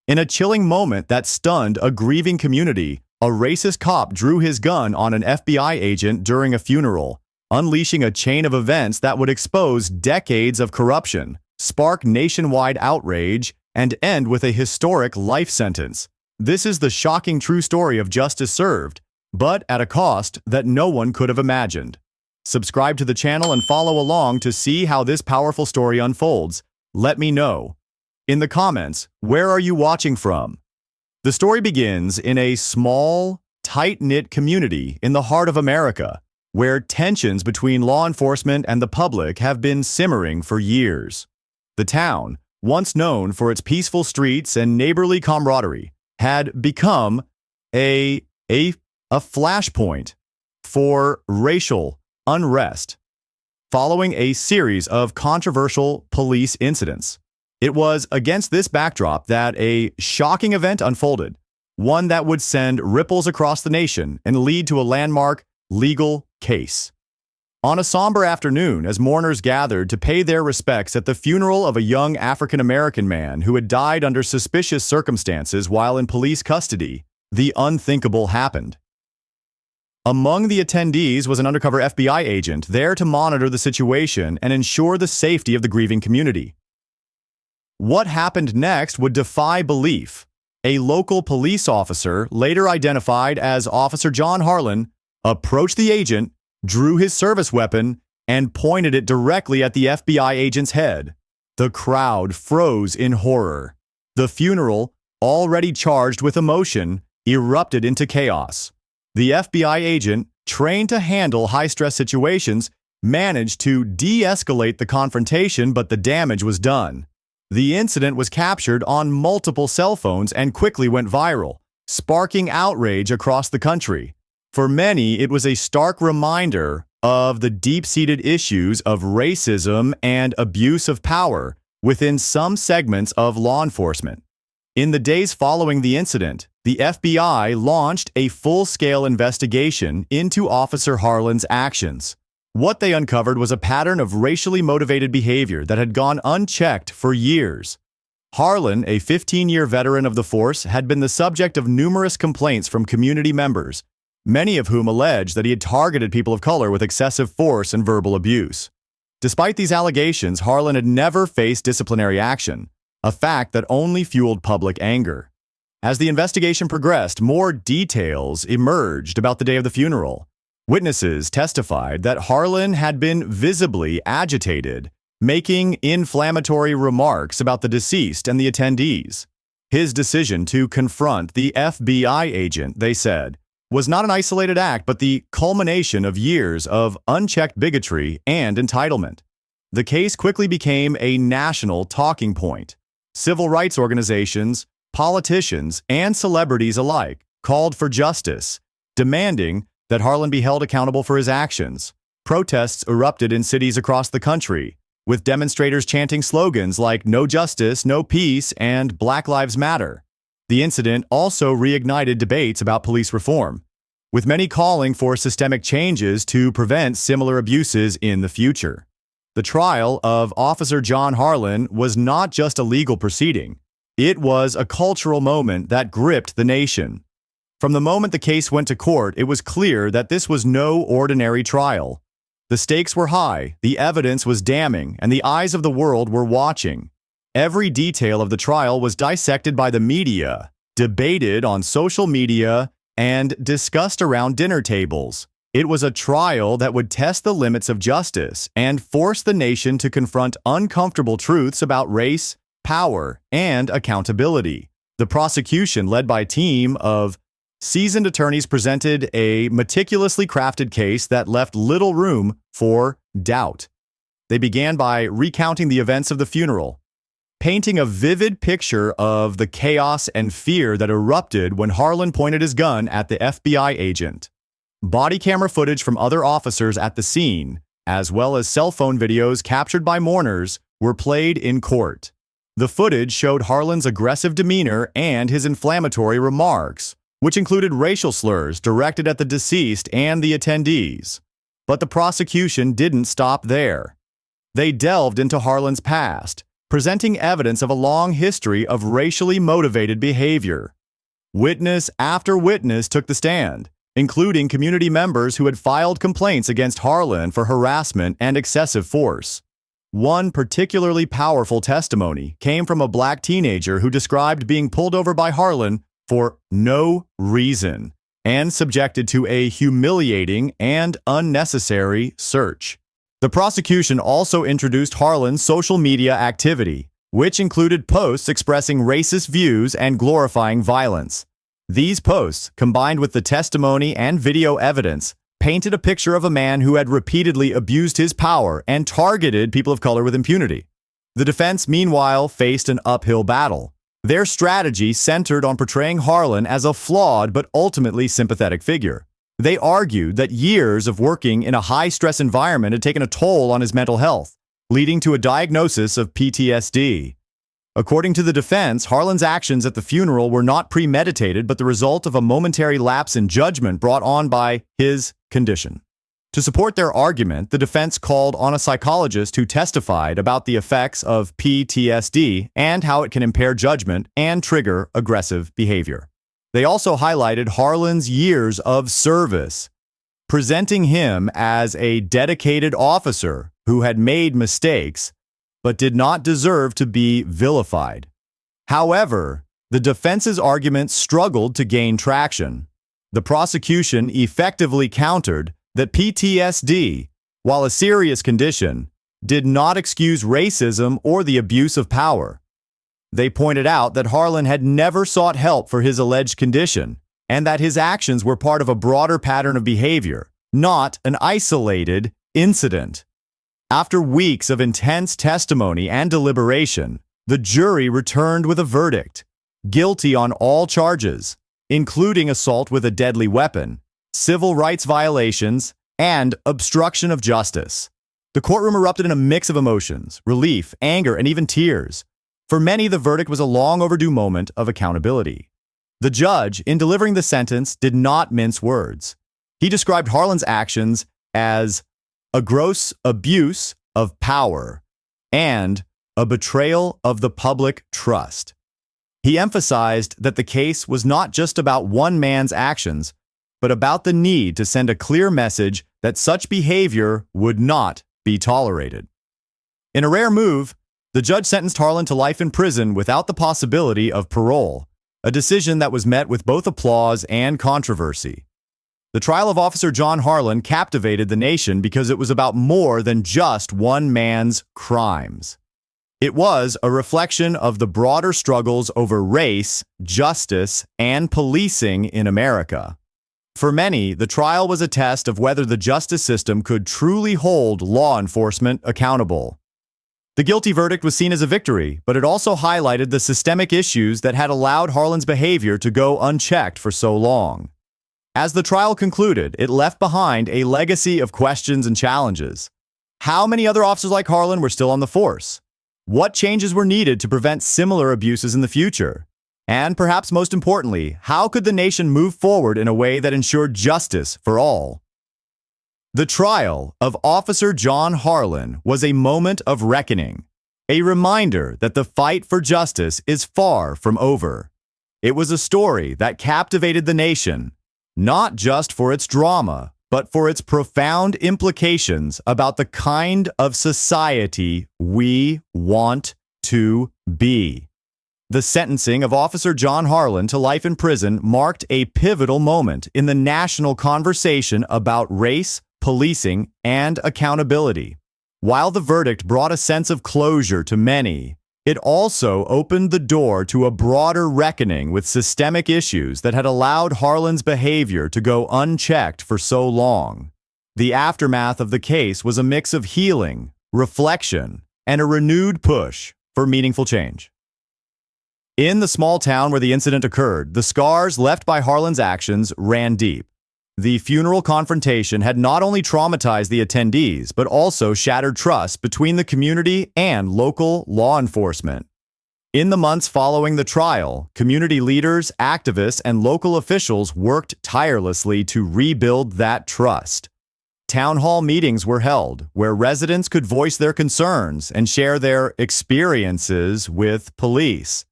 In a chilling moment that stunned a grieving community, a racist cop drew his gun on an FBI agent during a funeral, unleashing a chain of events that would expose decades of corruption, spark nationwide outrage, and end with a historic life sentence. This is the shocking true story of justice served, but at a cost that no one could have imagined. Subscribe to the channel and follow along to see how this powerful story unfolds. Let me know in the comments, where are you watching from? The story begins in a small, tight-knit community in the heart of America, where tensions between law enforcement and the public have been simmering for years. The town, once known for its peaceful streets and neighborly camaraderie, had become a flashpoint for racial unrest following a series of controversial police incidents. It was against this backdrop that a shocking event unfolded, one that would send ripples across the nation and lead to a landmark legal case. On a somber afternoon, as mourners gathered to pay their respects at the funeral of a young African-American man who had died under suspicious circumstances while in police custody, the unthinkable happened. Among the attendees was an undercover FBI agent there to monitor the situation and ensure the safety of the grieving community. What happened next would defy belief. A local police officer, later identified as Officer John Harlan, approached the agent, drew his service weapon, and pointed it directly at the FBI agent's head. The crowd froze in horror. The funeral, already charged with emotion, erupted into chaos. The FBI agent, trained to handle high-stress situations, managed to de-escalate the confrontation, but the damage was done. The incident was captured on multiple cell phones and quickly went viral, sparking outrage across the country. For many, it was a stark reminder of the deep-seated issues of racism and abuse of power within some segments of law enforcement. In the days following the incident, the FBI launched a full-scale investigation into Officer Harlan's actions. What they uncovered was a pattern of racially motivated behavior that had gone unchecked for years. Harlan, a 15-year veteran of the force, had been the subject of numerous complaints from community members, many of whom alleged that he had targeted people of color with excessive force and verbal abuse. Despite these allegations, Harlan had never faced disciplinary action, a fact that only fueled public anger. As the investigation progressed, more details emerged about the day of the funeral. Witnesses testified that Harlan had been visibly agitated, making inflammatory remarks about the deceased and the attendees. His decision to confront the FBI agent, they said, was not an isolated act but the culmination of years of unchecked bigotry and entitlement. The case quickly became a national talking point. Civil rights organizations, politicians, and celebrities alike called for justice, demanding that Harlan be held accountable for his actions. Protests erupted in cities across the country, with demonstrators chanting slogans like "No Justice, No Peace," and "Black Lives Matter." The incident also reignited debates about police reform, with many calling for systemic changes to prevent similar abuses in the future. The trial of Officer John Harlan was not just a legal proceeding. It was a cultural moment that gripped the nation. From the moment the case went to court, it was clear that this was no ordinary trial. The stakes were high, the evidence was damning, and the eyes of the world were watching. Every detail of the trial was dissected by the media, debated on social media, and discussed around dinner tables. It was a trial that would test the limits of justice and force the nation to confront uncomfortable truths about race, power, and accountability. The prosecution, led by a team of seasoned attorneys, presented a meticulously crafted case that left little room for doubt. They began by recounting the events of the funeral, painting a vivid picture of the chaos and fear that erupted when Harlan pointed his gun at the FBI agent. Body camera footage from other officers at the scene, as well as cell phone videos captured by mourners, were played in court. The footage showed Harlan's aggressive demeanor and his inflammatory remarks, which included racial slurs directed at the deceased and the attendees. But the prosecution didn't stop there. They delved into Harlan's past, presenting evidence of a long history of racially motivated behavior. Witness after witness took the stand, including community members who had filed complaints against Harlan for harassment and excessive force. One particularly powerful testimony came from a black teenager who described being pulled over by Harlan for no reason and subjected to a humiliating and unnecessary search. The prosecution also introduced Harlan's social media activity, which included posts expressing racist views and glorifying violence. These posts, combined with the testimony and video evidence, painted a picture of a man who had repeatedly abused his power and targeted people of color with impunity. The defense, meanwhile, faced an uphill battle. Their strategy centered on portraying Harlan as a flawed but ultimately sympathetic figure. They argued that years of working in a high-stress environment had taken a toll on his mental health, leading to a diagnosis of PTSD. According to the defense, Harlan's actions at the funeral were not premeditated but the result of a momentary lapse in judgment brought on by his condition. To support their argument, the defense called on a psychologist who testified about the effects of PTSD and how it can impair judgment and trigger aggressive behavior. They also highlighted Harlan's years of service, presenting him as a dedicated officer who had made mistakes but did not deserve to be vilified. However, the defense's argument struggled to gain traction. The prosecution effectively countered that PTSD, while a serious condition, did not excuse racism or the abuse of power. They pointed out that Harlan had never sought help for his alleged condition and that his actions were part of a broader pattern of behavior, not an isolated incident. After weeks of intense testimony and deliberation, the jury returned with a verdict: guilty on all charges, including assault with a deadly weapon, civil rights violations, and obstruction of justice. The courtroom erupted in a mix of emotions, relief, anger, and even tears. For many, the verdict was a long overdue moment of accountability. The judge, in delivering the sentence, did not mince words. He described Harlan's actions as a gross abuse of power and a betrayal of the public trust. He emphasized that the case was not just about one man's actions, but about the need to send a clear message that such behavior would not be tolerated. In a rare move, the judge sentenced Harlan to life in prison without the possibility of parole, a decision that was met with both applause and controversy. The trial of Officer John Harlan captivated the nation because it was about more than just one man's crimes. It was a reflection of the broader struggles over race, justice, and policing in America. For many, the trial was a test of whether the justice system could truly hold law enforcement accountable. The guilty verdict was seen as a victory, but it also highlighted the systemic issues that had allowed Harlan's behavior to go unchecked for so long. As the trial concluded, it left behind a legacy of questions and challenges. How many other officers like Harlan were still on the force? What changes were needed to prevent similar abuses in the future? And perhaps most importantly, how could the nation move forward in a way that ensured justice for all? The trial of Officer John Harlan was a moment of reckoning, a reminder that the fight for justice is far from over. It was a story that captivated the nation, not just for its drama, but for its profound implications about the kind of society we want to be. The sentencing of Officer John Harlan to life in prison marked a pivotal moment in the national conversation about race, policing, and accountability. While the verdict brought a sense of closure to many, it also opened the door to a broader reckoning with systemic issues that had allowed Harlan's behavior to go unchecked for so long. The aftermath of the case was a mix of healing, reflection, and a renewed push for meaningful change. In the small town where the incident occurred, the scars left by Harlan's actions ran deep. The funeral confrontation had not only traumatized the attendees, but also shattered trust between the community and local law enforcement. In the months following the trial, community leaders, activists, and local officials worked tirelessly to rebuild that trust. Town hall meetings were held where residents could voice their concerns and share their experiences with police.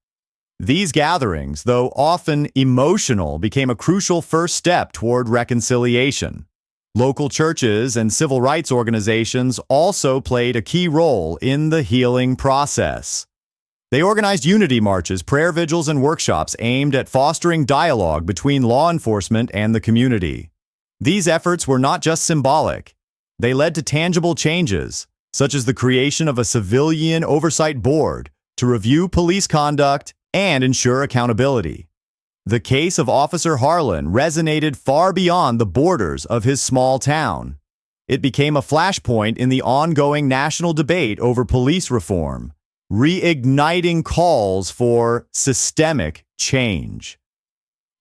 These gatherings, though often emotional, became a crucial first step toward reconciliation. Local churches and civil rights organizations also played a key role in the healing process. They organized unity marches, prayer vigils, and workshops aimed at fostering dialogue between law enforcement and the community. These efforts were not just symbolic. They led to tangible changes, such as the creation of a civilian oversight board to review police conduct and ensure accountability. The case of Officer Harlan resonated far beyond the borders of his small town. It became a flashpoint in the ongoing national debate over police reform, reigniting calls for systemic change.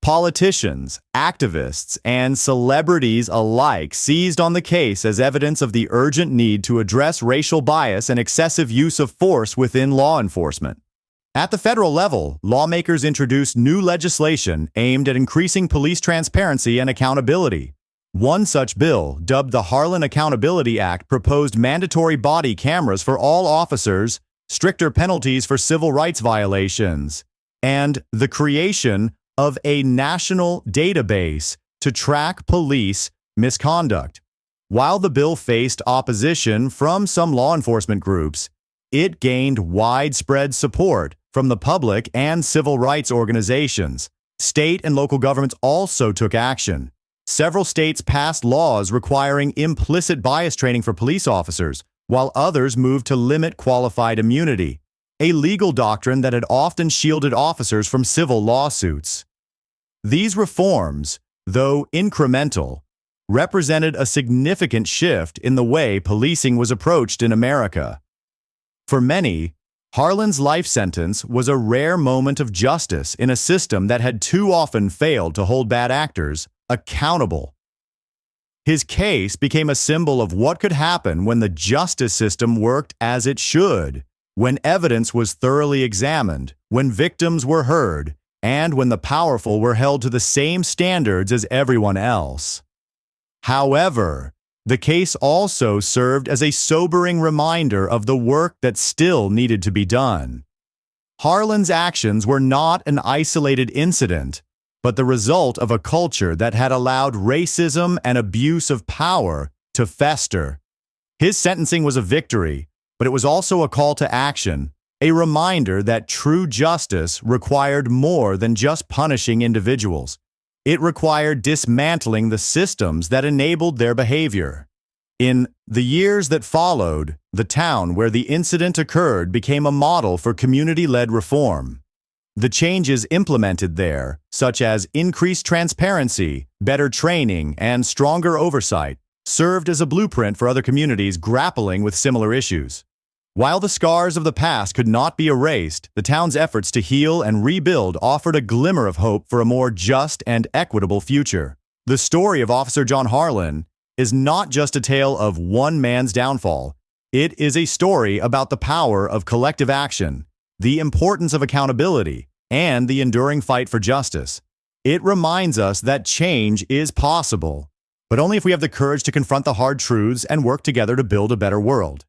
Politicians, activists, and celebrities alike seized on the case as evidence of the urgent need to address racial bias and excessive use of force within law enforcement. At the federal level, lawmakers introduced new legislation aimed at increasing police transparency and accountability. One such bill, dubbed the Harlan Accountability Act, proposed mandatory body cameras for all officers, stricter penalties for civil rights violations, and the creation of a national database to track police misconduct. While the bill faced opposition from some law enforcement groups, it gained widespread support from the public and civil rights organizations. State and local governments also took action. Several states passed laws requiring implicit bias training for police officers, while others moved to limit qualified immunity, a legal doctrine that had often shielded officers from civil lawsuits. These reforms, though incremental, represented a significant shift in the way policing was approached in America. For many, Harlan's life sentence was a rare moment of justice in a system that had too often failed to hold bad actors accountable. His case became a symbol of what could happen when the justice system worked as it should, when evidence was thoroughly examined, when victims were heard, and when the powerful were held to the same standards as everyone else. However, the case also served as a sobering reminder of the work that still needed to be done. Harlan's actions were not an isolated incident, but the result of a culture that had allowed racism and abuse of power to fester. His sentencing was a victory, but it was also a call to action, a reminder that true justice required more than just punishing individuals. It required dismantling the systems that enabled their behavior. In the years that followed, the town where the incident occurred became a model for community-led reform. The changes implemented there, such as increased transparency, better training, and stronger oversight, served as a blueprint for other communities grappling with similar issues. While the scars of the past could not be erased, the town's efforts to heal and rebuild offered a glimmer of hope for a more just and equitable future. The story of Officer John Harlan is not just a tale of one man's downfall. It is a story about the power of collective action, the importance of accountability, and the enduring fight for justice. It reminds us that change is possible, but only if we have the courage to confront the hard truths and work together to build a better world.